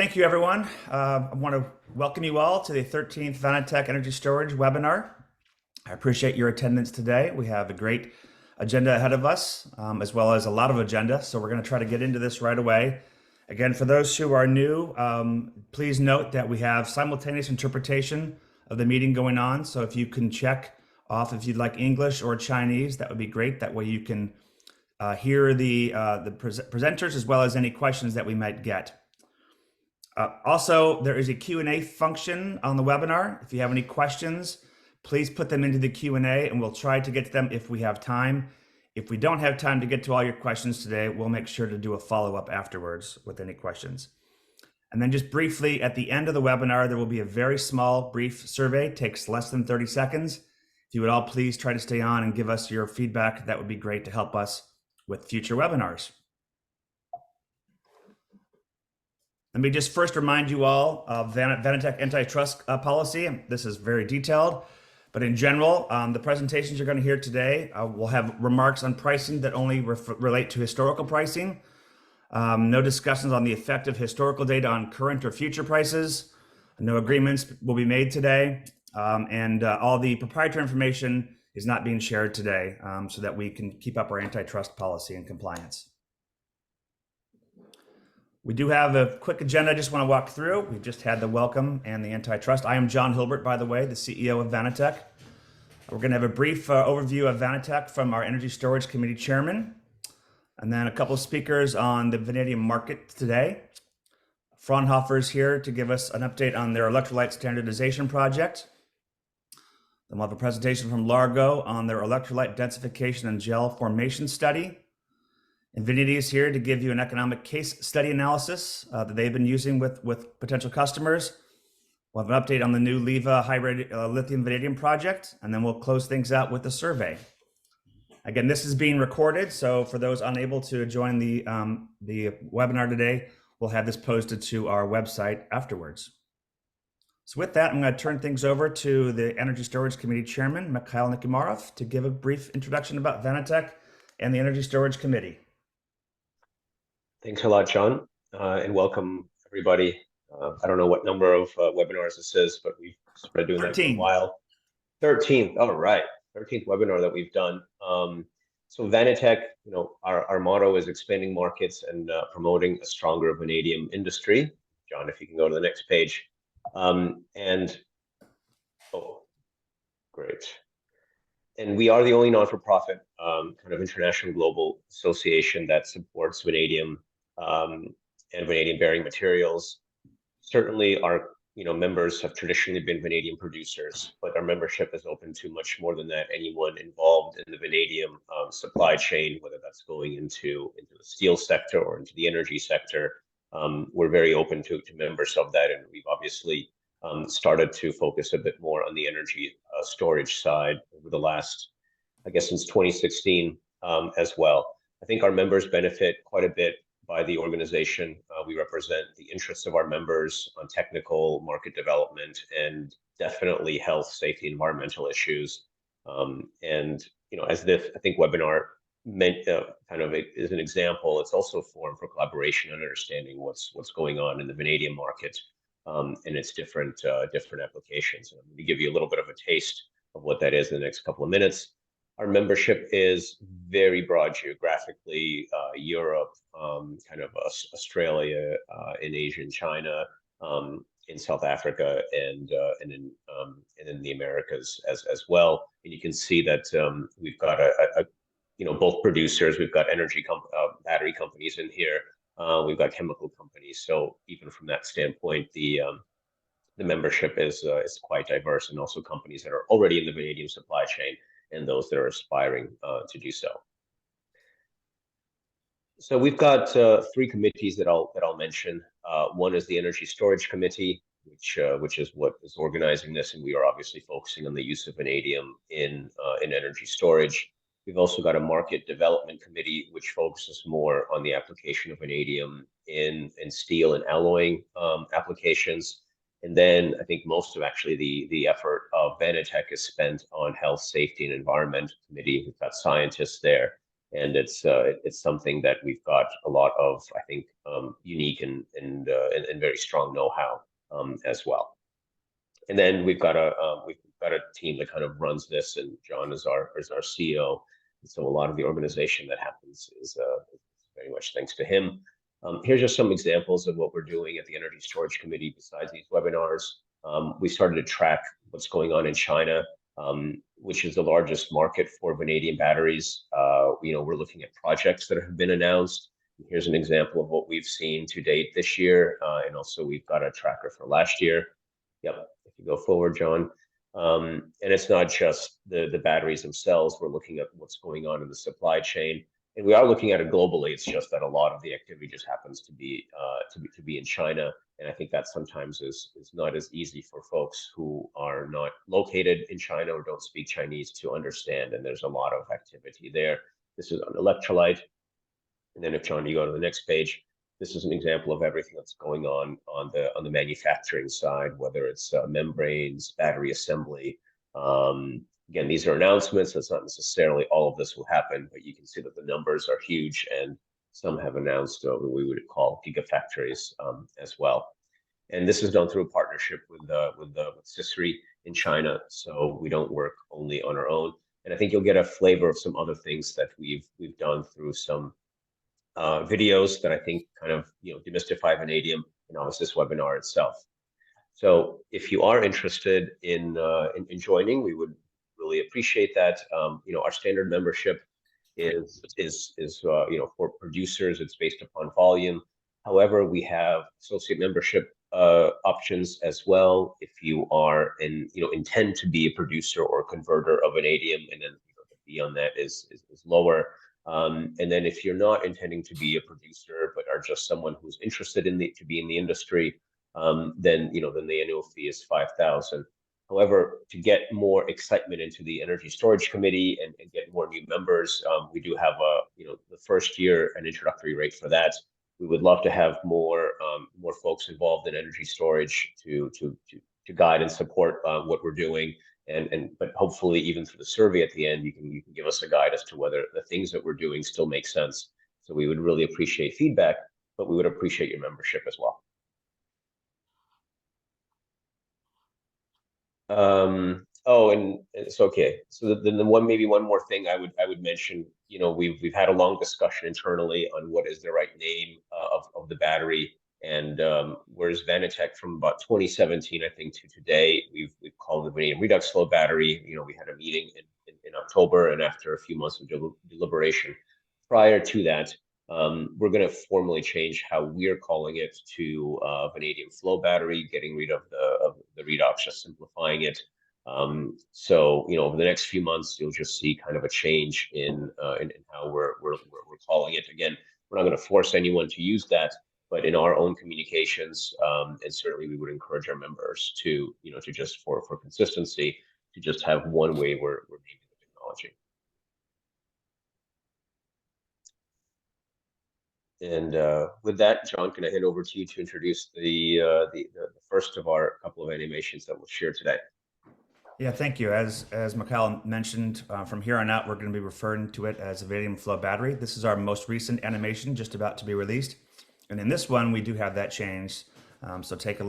thank you everyone. I want to welcome you all to the 13th Vanitec Energy Storage webinar. I appreciate your attendance today. We have a great agenda ahead of us, as well as a lot of agenda. So we're going to try to get into this right away. Again, for those who are new, please note that we have simultaneous interpretation of the meeting going on. So if you can check off if you'd like English or Chinese, that would be great. That way you can hear the presenters as well as any questions that we might get. Also, there is a Q&A function on the webinar. If you have any questions, please put them into the Q&A and we'll try to get to them if we have time. If we don't have time to get to all your questions today, we'll make sure to do a follow-up afterwards with any questions. And then just briefly, at the end of the webinar, there will be a very small, brief survey. It takes less than 30 seconds. If you would all please try to stay on and give us your feedback, that would be great to help us with future webinars. Let me just first remind you all of Vanitec antitrust policy. This is very detailed, but in general, the presentations you're going to hear today will have remarks on pricing that only relate to historical pricing. No discussions on the effect of historical data on current or future prices. No agreements will be made today, and all the proprietary information is not being shared today, so that we can keep up our antitrust policy and compliance. We do have a quick agenda I just want to walk through. We've just had the welcome and the antitrust. I am John Hilbert, by the way, the CEO of Vanitec. We're going to have a brief overview of Vanitec from our Energy Storage Committee Chairman, and then a couple of speakers on the vanadium market today. Fraunhofer is here to give us an update on their electrolyte standardization project. Then we'll have a presentation from Largo on their electrolyte densification and gel formation study. Invinity is here to give you an economic case study analysis that they've been using with potential customers. We'll have an update on the new LIVA hybrid lithium vanadium project, and then we'll close things out with the survey. Again, this is being recorded, so for those unable to join the webinar today, we'll have this posted to our website afterwards. So with that, I'm going to turn things over to the Energy Storage Committee Chairman, Mikhail Nikimarov, to give a brief introduction about Vanitec and the Energy Storage Committee. Thanks a lot, John, and welcome everybody. I don't know what number of webinars this is, but we've started doing 13. That for a while. 13th, all right, 13th webinar that we've done. So Vanitec, our motto is expanding markets and promoting a stronger vanadium industry. John, if you can go to the next page. Great. And we are the only non-for-profit kind of international global association that supports vanadium and vanadium-bearing materials. Certainly, our members have traditionally been vanadium producers, but our membership is open to much more than that. Anyone involved in the vanadium supply chain, whether that's going into the steel sector or into the energy sector, we're very open to members of that, and we've obviously started to focus a bit more on the energy storage side over the last, I guess, since 2016 as well. I think our members benefit quite a bit by the organization. We represent the interests of our members on technical, market development, and definitely health, safety, environmental issues. And as this, I think, webinar meant kind of is an example, it's also a forum for collaboration and understanding what's going on in the vanadium market and its different applications. And I'm going to give you a little bit of a taste of what that is in the next couple of minutes. Our membership is very broad geographically, Europe, kind of Australia, in Asia and China, in South Africa, and in the Americas as well. And you can see that we've got both producers. We've got battery companies in here. We've got chemical companies. So even from that standpoint, the membership is quite diverse, and also companies that are already in the vanadium supply chain and those that are aspiring to do so. So we've got 3 committees that I'll mention. One is the Energy Storage Committee, which is what is organizing this, and we are obviously focusing on the use of vanadium in energy storage. We've also got a Market Development Committee, which focuses more on the application of vanadium in steel and alloying applications. And then I think most of actually the effort of Vanitec is spent on Health, Safety, and Environment Committee. We've got scientists there. and it's something that we've got a lot of, I think, unique and very strong know-how as well. And then we've got a team that kind of runs this, and John is our CEO. And so a lot of the organization that happens is very much thanks to him. Here's just some examples of what we're doing at the Energy Storage Committee besides these webinars. We started to track what's going on in China, which is the largest market for vanadium batteries. We're looking at projects that have been announced. Here's an example of what we've seen to date this year, and also we've got a tracker for last year. Yep, if you go forward, John. And it's not just the batteries themselves. We're looking at what's going on in the supply chain, and we are looking at it globally. It's just that a lot of the activity just happens to be in China, and I think that sometimes is not as easy for folks who are not located in China or don't speak Chinese to understand. And there's a lot of activity there. This is an electrolyte, and then if John, you go to the next page. This is an example of everything that's going on the manufacturing side, whether it's membranes, battery assembly. Again, these are announcements. It's not necessarily all of this will happen, but you can see that the numbers are huge, and some have announced what we would call gigafactories as well. And this is done through a partnership with CISRI in China, so we don't work only on our own. And I think you'll get a flavor of some other things that we've done through some videos that I think kind of demystify vanadium, and obviously this webinar itself. So if you are interested in joining, we would really appreciate that. Our standard membership is for producers. It's based upon volume. However, we have associate membership options as well if you are intend to be a producer or converter of vanadium, and then the fee on that is lower. And then if you're not intending to be a producer but are just someone who's interested to be in the industry, then the annual fee is 5,000. However, to get more excitement into the Energy Storage Committee and get more new members, we do have the first year an introductory rate for that. We would love to have more folks involved in energy storage to guide and support what we're doing. But hopefully even through the survey at the end, you can give us a guide as to whether the things that we're doing still make sense. So we would really appreciate feedback, but we would appreciate your membership as well. And it's okay. So then maybe one more thing I would mention. We've had a long discussion internally on what is the right name of the battery. And whereas Vanitec from about 2017, I think, to today, we've called the vanadium redox flow battery. We had a meeting in October, and after a few months of deliberation, prior to that, we're going to formally change how we're calling it to vanadium flow battery, getting rid of the redox, just simplifying it. So over the next few months, you'll just see kind of a change in how we're calling it. Again, we're not going to force anyone to use that, but in our own communications, and certainly we would encourage our members to just for consistency, to just have one way we're naming the technology. And with that, John, can I hand over to you to introduce the first of our couple of animations that we'll share today? Yeah, thank you. As Mikhail mentioned, from here on out, we're going to be referring to it as a vanadium flow battery. This is our most recent animation, just about to be released. And in this one, we do have that changed. So take a look.